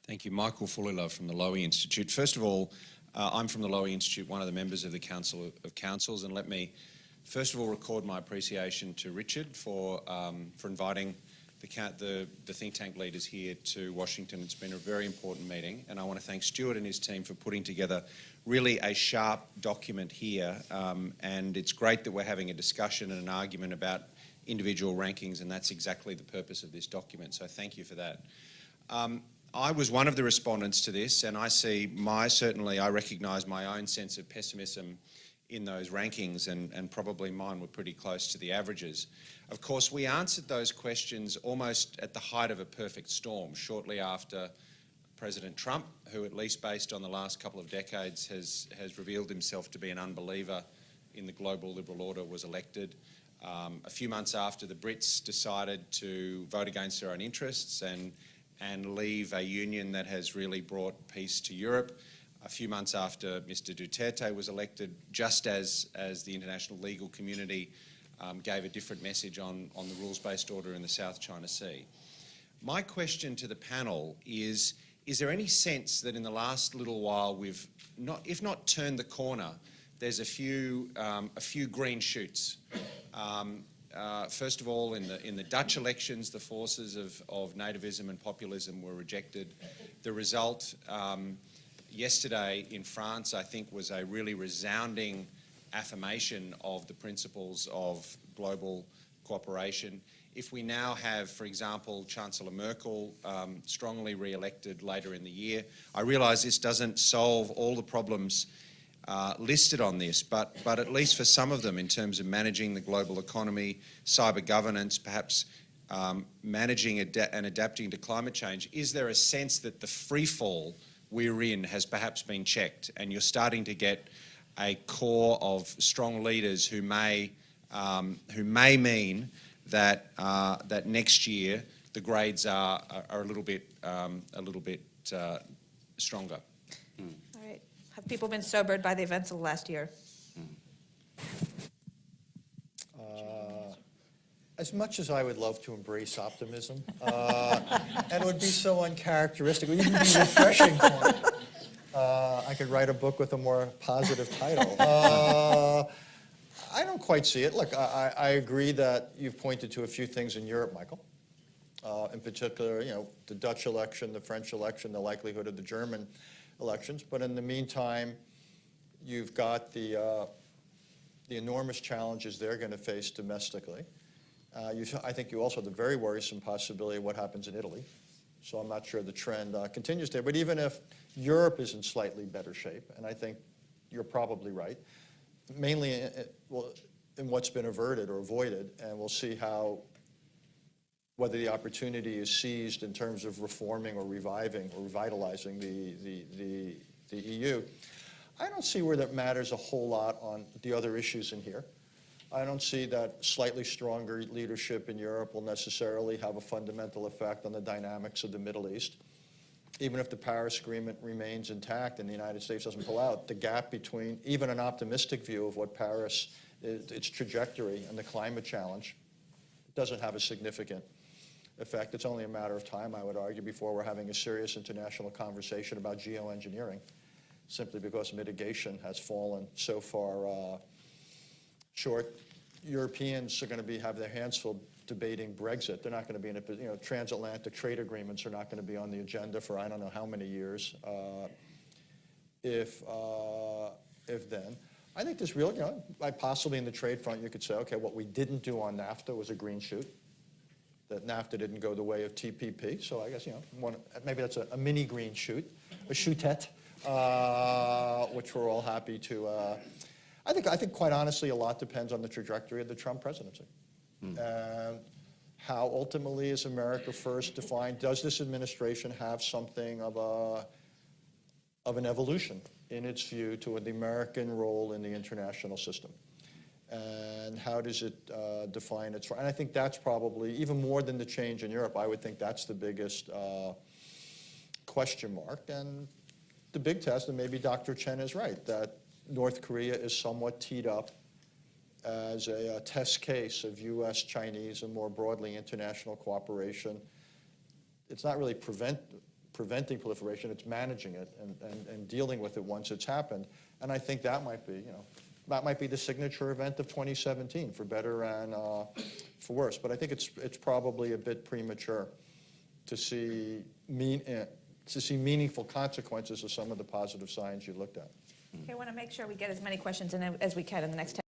Thank you. Michael Fullilove from the Lowy Institute. First of all, I'm from the Lowy Institute, one of the members of the Council of Councils, and let me first of all record my appreciation to Richard for inviting the think tank leaders here to Washington. It's been a very important meeting, and I want to thank Stuart and his team for putting together really a sharp document here, and it's great that we're having a discussion and an argument about individual rankings, and that's exactly the purpose of this document, so thank you for that. I was one of the respondents to this, and I see certainly I recognise my own sense of pessimism in those rankings, and probably mine were pretty close to the averages. Of course, we answered those questions almost at the height of a perfect storm, shortly after President Trump, who at least based on the last couple of decades has revealed himself to be an unbeliever in the global liberal order, was elected. A few months after the Brits decided to vote against their own interests and leave a union that has really brought peace to Europe. A few months after Mr. Duterte was elected, just as the international legal community gave a different message on the rules-based order in the South China Sea. My question to the panel is there any sense that in the last little while we've, if not turned the corner, there's a few green shoots? First of all, in the Dutch elections, the forces of nativism and populism were rejected. The result yesterday in France, I think, was a really resounding affirmation of the principles of global cooperation. If we now have, for example, Chancellor Merkel strongly re-elected later in the year, I realise this doesn't solve all the problems listed on this, but at least for some of them, in terms of managing the global economy, cyber governance, perhaps managing and adapting to climate change, is there a sense that the free fall we're in has perhaps been checked, and you're starting to get a core of strong leaders who may mean that that next year the grades are a little bit stronger? All right. Have people been sobered by the events of the last year? As much as I would love to embrace optimism, and it would be so uncharacteristic, it would even be refreshing for me. I could write a book with a more positive title. I don't quite see it. Look, I agree that you've pointed to a few things in Europe, Michael. In particular, you know, the Dutch election, the French election, the likelihood of the German elections. But in the meantime, you've got the enormous challenges they're going to face domestically. I think you also have the very worrisome possibility of what happens in Italy. So I'm not sure the trend continues there. But even if Europe is in slightly better shape, and I think you're probably right, mainly in what's been averted or avoided, and we'll see whether the opportunity is seized in terms of reforming or reviving or revitalizing the EU. I don't see where that matters a whole lot on the other issues in here. I don't see that slightly stronger leadership in Europe will necessarily have a fundamental effect on the dynamics of the Middle East. Even if the Paris Agreement remains intact and the United States doesn't pull out, the gap between even an optimistic view of what Paris, its trajectory, and the climate challenge doesn't have a significant effect. It's only a matter of time, I would argue, before we're having a serious international conversation about geoengineering, simply because mitigation has fallen so far short. Europeans are going to have their hands full debating Brexit. They're not going to be in a, transatlantic trade agreements are not going to be on the agenda for I don't know how many years, if then. I think there's real, possibly in the trade front you could say, okay, what we didn't do on NAFTA was a green shoot, that NAFTA didn't go the way of TPP. So I guess, maybe that's a mini green shoot, a shootette, which we're all happy to. I think quite honestly, a lot depends on the trajectory of the Trump presidency. And how ultimately is America first defined? Does this administration have something of an evolution in its view to the American role in the international system? And how does it define its, and I think that's probably, even more than the change in Europe, I would think that's the biggest question mark. And the big test, and maybe Dr. Chen is right, that North Korea is somewhat teed up as a test case of U.S., Chinese, and more broadly international cooperation. It's not really preventing proliferation, it's managing it and dealing with it once it's happened. And I think that might be, that might be the signature event of 2017, for better and for worse. But I think it's probably a bit premature to see meaningful consequences of some of the positive signs you looked at. Okay, I want to make sure we get as many questions in as we can in the next 10